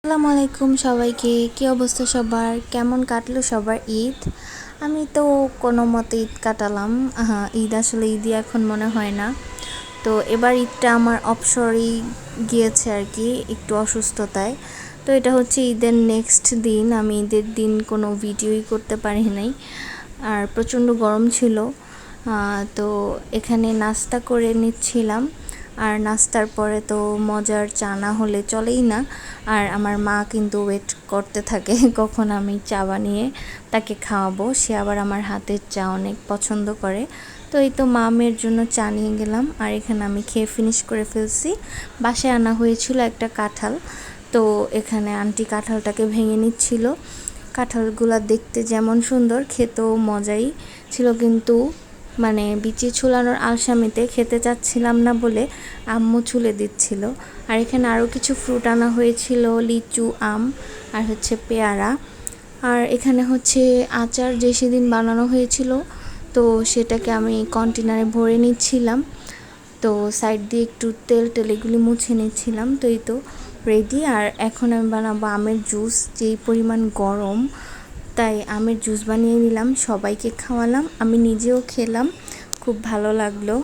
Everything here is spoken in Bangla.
আসসালামু আলাইকুম সবাইকে। কি অবস্থা সবার? কেমন কাটলো সবার ঈদ? আমি তো কোনো মতে ঈদ কাটালাম। ঈদ আসলে ঈদই এখন মনে হয় না। তো এবার ঈদটা আমার অবসরেই গিয়েছে আর কি, একটু অসুস্থতায়। তো এটা হচ্ছে ঈদের নেক্সট দিন। আমি ঈদের দিন কোনো ভিডিওই করতে পারি নাই, আর প্রচণ্ড গরম ছিল। তো এখানে নাস্তা করে নিচ্ছিলাম, আর নাস্তার পরে তো মজার চা না হলে চলেই না। আর আমার মা কিন্তু ওয়েট করতে থাকে কখন আমি চা বানিয়ে তাকে খাওয়াবো। সে আবার আমার হাতের চা অনেক পছন্দ করে। তো এই তো মামের জন্য চা নিয়ে গেলাম, আর এখানে আমি খেয়ে ফিনিশ করে ফেলছি। বাসায় আনা হয়েছিল একটা কাঁঠাল, তো এখানে আন্টি কাঁঠালটাকে ভেঙে নিচ্ছিল। কাঁঠালগুলা দেখতে যেমন সুন্দর, খেতেও মজাই ছিল, কিন্তু মানে বিচি ছুলানোর আলসামিতে খেতে চাচ্ছিলাম না বলে আম্মু ছুলে দিচ্ছিল। আর এখানে আরও কিছু ফ্রুট আনা হয়েছিল, লিচু, আম আর হচ্ছে পেয়ারা। আর এখানে হচ্ছে আচার যে সেদিন বানানো হয়েছিল, তো সেটাকে আমি কন্টেনারে ভরে নিচ্ছিলাম। তো সাইড দিয়ে একটু তেল এগুলি মুছে নিচ্ছিলাম। তো এই তো রেডি। আর এখন আমি বানাবো আমের জুস। যেই পরিমাণ গরম, তাই আমের জুস বানিয়ে নিলাম, সবাইকে খাওয়ালাম, আমি নিজেও খেলাম, খুব ভালো লাগলো।